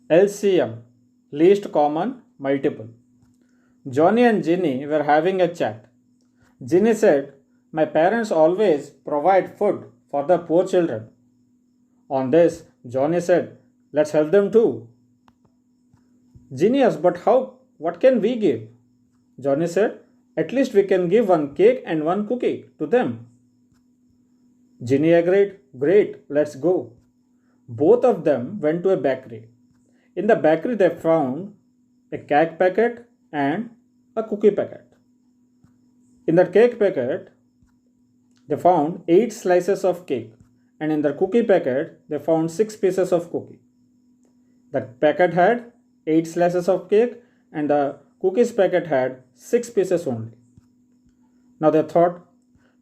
LCM, least common multiple. Johnny and Ginny were having a chat. Ginny said, "My parents always provide food for the poor children." On this, Johnny said, "Let's help them too." Ginny asked, "But how? What can we give?" Johnny said, "At least we can give one cake and one cookie to them." Ginny agreed, "Great, let's go." Both of them went to a bakery. In the bakery, they found a cake packet and a cookie packet. In the cake packet, they found 8 slices of cake, and in the cookie packet, they found 6 pieces of cookie. The packet had 8 slices of cake, and the cookies packet had 6 pieces only. Now they thought,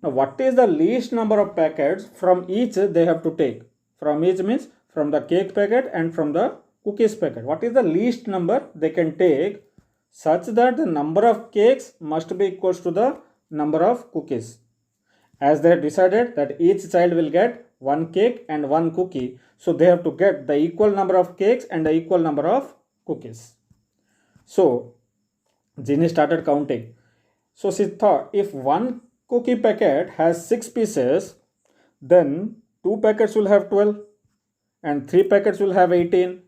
now what is the least number of packets from each they have to take? From each means from the cake packet and from the cookies packet. What is the least number they can take such that the number of cakes must be equal to the number of cookies? As they have decided that each child will get one cake and one cookie, so they have to get the equal number of cakes and the equal number of cookies. So Ginny started counting. So she thought, if one cookie packet has 6 pieces, then 2 packets will have 12 and 3 packets will have 18.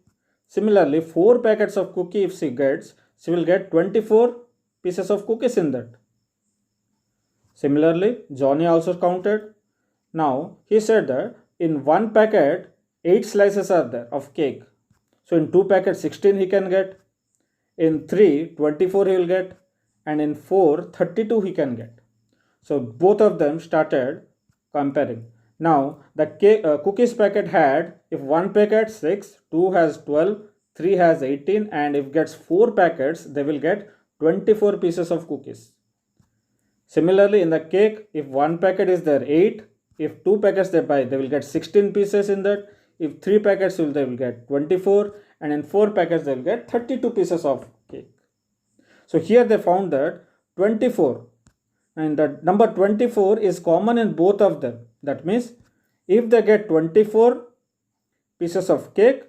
Similarly, 4 packets of cookie if she gets, she will get 24 pieces of cookies in that. Similarly, Johnny also counted. Now, he said that in one packet, 8 slices are there of cake. So, in 2 packets, 16 he can get. In 3, 24 he will get. And in 4, 32 he can get. So, both of them started comparing. Now, the cookies packet had, if one packet 6, 2 has 12, 3 has 18, and if gets 4 packets, they will get 24 pieces of cookies. Similarly, in the cake, if one packet is there 8, if 2 packets they buy, they will get 16 pieces in that. If 3 packets they will get 24, and in 4 packets they will get 32 pieces of cake. So here they found that 24, and the number 24 is common in both of them. That means if they get 24 pieces of cake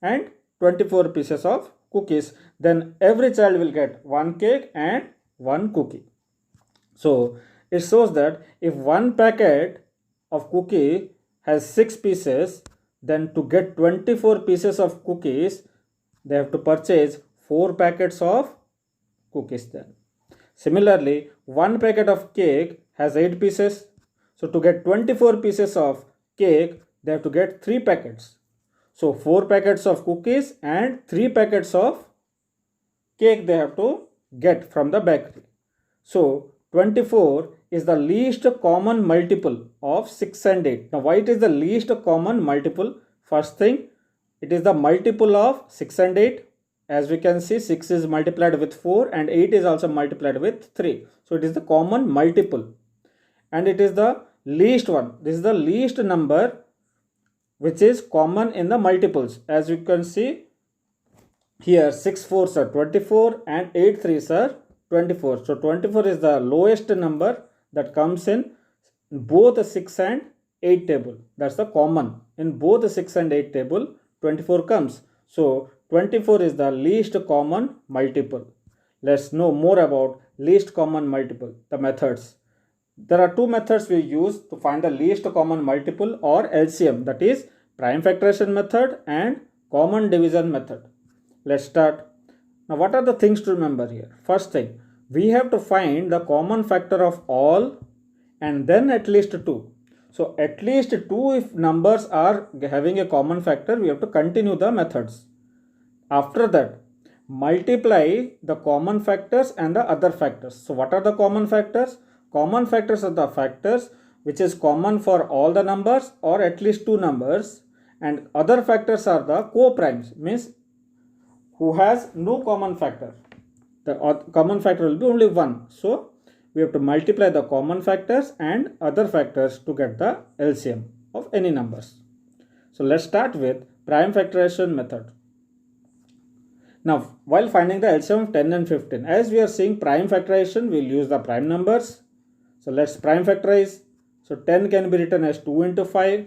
and 24 pieces of cookies, then every child will get one cake and one cookie. So it shows that if one packet of cookie has 6 pieces, then to get 24 pieces of cookies, they have to purchase 4 packets of cookies then. Similarly, one packet of cake has 8 pieces. So to get 24 pieces of cake, they have to get 3 packets. So 4 packets of cookies and 3 packets of cake they have to get from the bakery. So 24 is the least common multiple of 6 and 8. Now why it is the least common multiple? First thing, it is the multiple of 6 and 8. As we can see, 6 is multiplied with 4 and 8 is also multiplied with 3. So it is the common multiple. And it is the least one. This is the least number which is common in the multiples. As you can see, here 6 4s are 24 and 8 3s are 24. So 24 is the lowest number that comes in both 6 and 8 table. That's the common. In both 6 and 8 table, 24 comes. So 24 is the least common multiple. Let's know more about least common multiple, the methods. There are two methods we use to find the least common multiple or LCM, that is prime factorization method and common division method. Let's start. Now what are the things to remember here? First thing, we have to find the common factor of all and then at least 2. So at least 2 if numbers are having a common factor, we have to continue the methods. After that, multiply the common factors and the other factors. So what are the common factors? Common factors are the factors which is common for all the numbers or at least 2 numbers, and other factors are the co-primes, means who has no common factor. The common factor will be only 1. So we have to multiply the common factors and other factors to get the LCM of any numbers. So let's start with prime factorization method. Now, while finding the LCM of 10 and 15, as we are seeing prime factorization, we'll use the prime numbers. So let's prime factorize. So 10 can be written as 2 into 5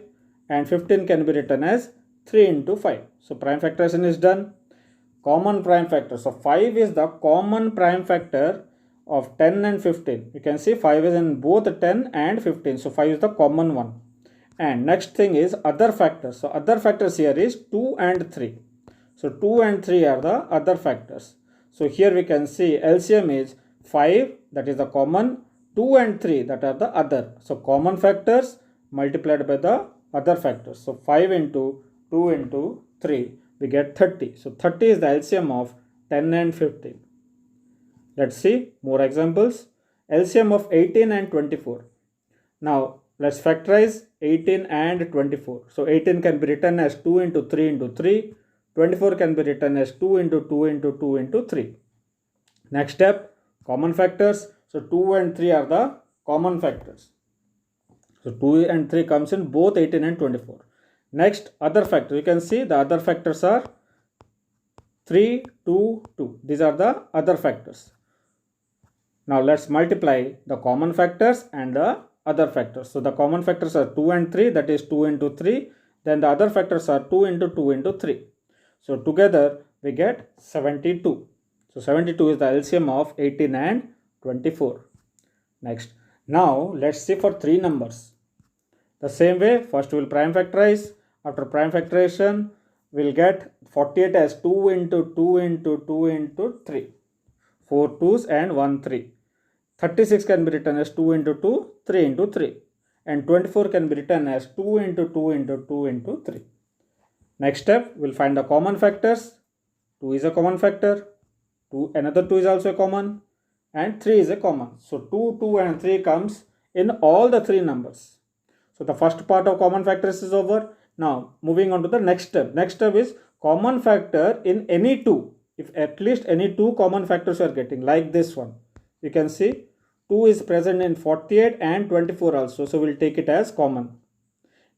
and 15 can be written as 3 into 5. So prime factorization is done. common prime factor. So 5 is the common prime factor of 10 and 15. You can see 5 is in both 10 and 15. So 5 is the common one. And next thing is other factors. So other factors here is 2 and 3. So 2 and 3 are the other factors. So here we can see LCM is 5, that is the common, 2 and 3 that are the other. So common factors multiplied by the other factors. So 5 into 2 into 3, we get 30. So 30 is the LCM of 10 and 15. Let's see more examples. LCM of 18 and 24. Now let's factorize 18 and 24. So 18 can be written as 2 into 3 into 3. 24 can be written as 2 into 2 into 2 into 3. Next step, common factors. So 2 and 3 are the common factors. So 2 and 3 comes in both 18 and 24. Next, other factors. You can see the other factors are 3, 2, 2. These are the other factors. Now let's multiply the common factors and the other factors. So the common factors are 2 and 3, that is 2 into 3. Then the other factors are 2 into 2 into 3. So together we get 72. So 72 is the LCM of 18 and 24. Next, now let's see for 3 numbers. The same way, first we will prime factorize. After prime factorization, we will get 48 as 2 into 2 into 2 into 3. 4 2s and 1 3. 36 can be written as 2 into 2, 3 into 3. And 24 can be written as 2 into 2 into 2 into 3. Next step, we'll find the common factors. 2 is a common factor. Another 2 is also common. And 3 is a common. So 2, 2 and 3 comes in all the 3 numbers. So the first part of common factors is over. Now moving on to the next step. Next step is common factor in any 2. If at least any 2 common factors you are getting, like this one. You can see 2 is present in 48 and 24 also. So we'll take it as common.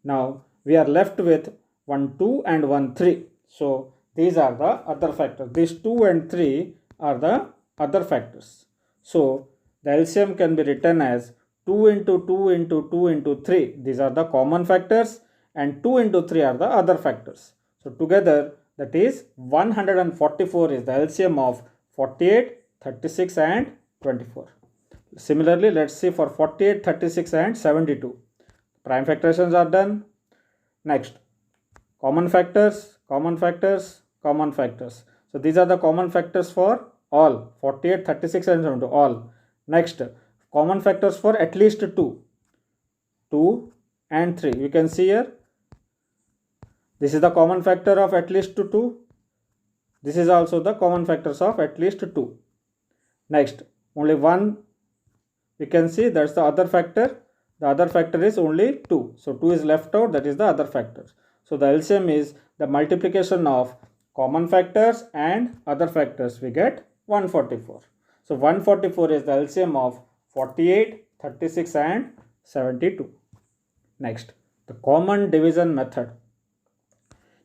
Now we are left with 1 2 and 1 3. So these are the other factors. These 2 and 3 are the other factors. So the LCM can be written as 2 into 2 into 2 into 3. These are the common factors, and 2 into 3 are the other factors. So together that is 144 is the LCM of 48, 36 and 24. Similarly, let's see for 48, 36 and 72. Prime factorizations are done. Next, common factors, common factors, common factors. So these are the common factors for all 48, 36 and 72, all. Next, common factors for at least 2. 2 and 3. You can see here. This is the common factor of at least 2. This is also the common factors of at least 2. Next, only 1. You can see that's the other factor. The other factor is only 2. So 2 is left out, that is the other factor. So the LCM is the multiplication of common factors and other factors. We get 144. So 144 is the LCM of 48, 36 and 72. Next, the common division method.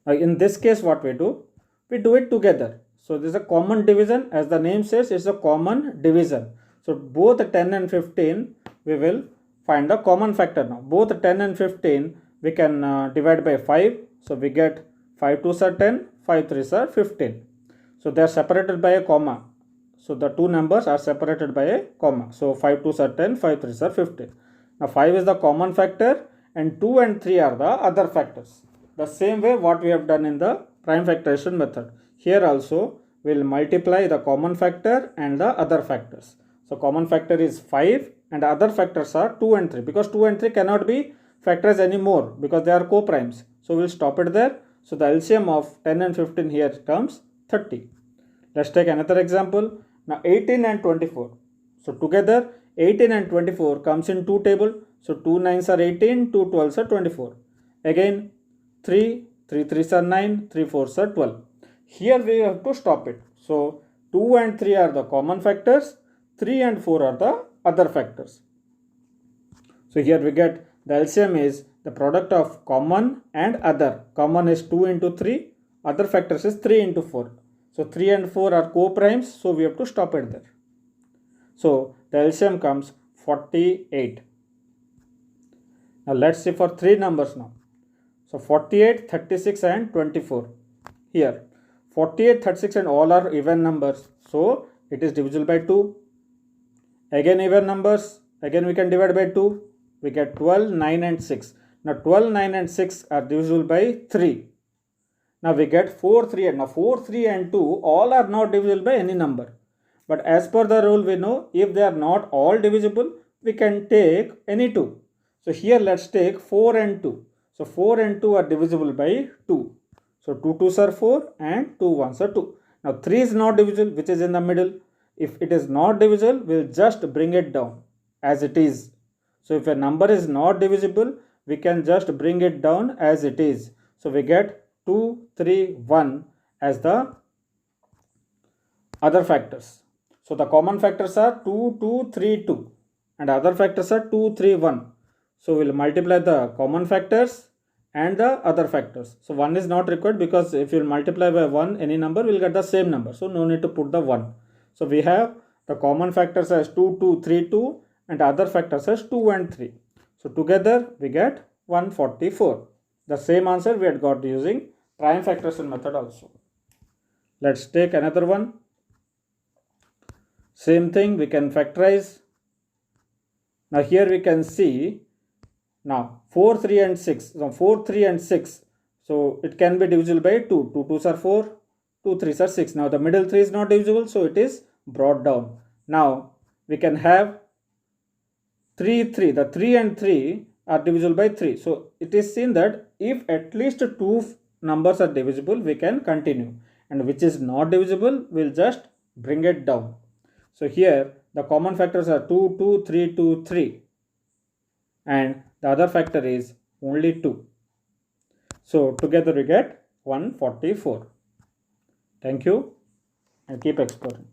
Now in this case what we do? We do it together. So this is a common division. As the name says, it's a common division. So both 10 and 15 we will find the common factor now. Both 10 and 15 we can divide by 5. So we get 5 2s are 10, 5 3s are 15. So they are separated by a comma. So the two numbers are separated by a comma. So 5 2s are 10, 5 3s are 15. Now 5 is the common factor and 2 and 3 are the other factors. The same way what we have done in the prime factorization method. Here also we will multiply the common factor and the other factors. So common factor is 5 and other factors are 2 and 3, because 2 and 3 cannot be factorized anymore because they are co-primes. So we will stop it there. So the LCM of 10 and 15 here comes 30. Let's take another example. Now 18 and 24. So together 18 and 24 comes in 2 table. So 2 9s are 18, 2 12s are 24. Again 3 3s are 9, 3 4s are 12. Here we have to stop it. So 2 and 3 are the common factors, 3 and 4 are the other factors. So here we get the LCM is the product of common and other. Common is 2 into 3, other factors is 3 into 4. So 3 and 4 are co-primes, so we have to stop it there. So the LCM comes 48. Now let's see for 3 numbers now. So 48, 36 and 24. Here 48, 36 and all are even numbers. So it is divisible by 2. Again even numbers. Again we can divide by 2. We get 12, 9 and 6. Now 12, 9 and 6 are divisible by 3. Now we get 4, 3 and now 4, 3 and 2 all are not divisible by any number. But as per the rule we know if they are not all divisible we can take any two. So here let's take 4 and 2. So 4 and 2 are divisible by 2. So 2 2s are 4 and 2 1s are 2. Now 3 is not divisible, which is in the middle. If it is not divisible, we'll just bring it down as it is. So if a number is not divisible, we can just bring it down as it is. So we get 2, 3, 1 as the other factors. So the common factors are 2, 2, 3, 2 and other factors are 2, 3, 1. So we'll multiply the common factors and the other factors. So 1 is not required because if you multiply by 1 any number we'll get the same number. So no need to put the 1. So we have the common factors as 2, 2, 3, 2 and other factors as 2 and 3. So together we get 144. The same answer we had got using prime factorization method also. Let's take another one. Same thing we can factorize. Now here we can see now 4, 3 and 6. So 4, 3 and 6. So it can be divisible by 2. 2 2s are 4, 2 3s are 6. Now the middle 3 is not divisible, so it is brought down. Now we can have 3, 3. The 3 and 3 are divisible by 3. So it is seen that if at least two numbers are divisible, we can continue. And which is not divisible, we'll just bring it down. So here the common factors are 2, 2, 3, 2, 3. And the other factor is only 2. So together we get 144. Thank you and keep exploring.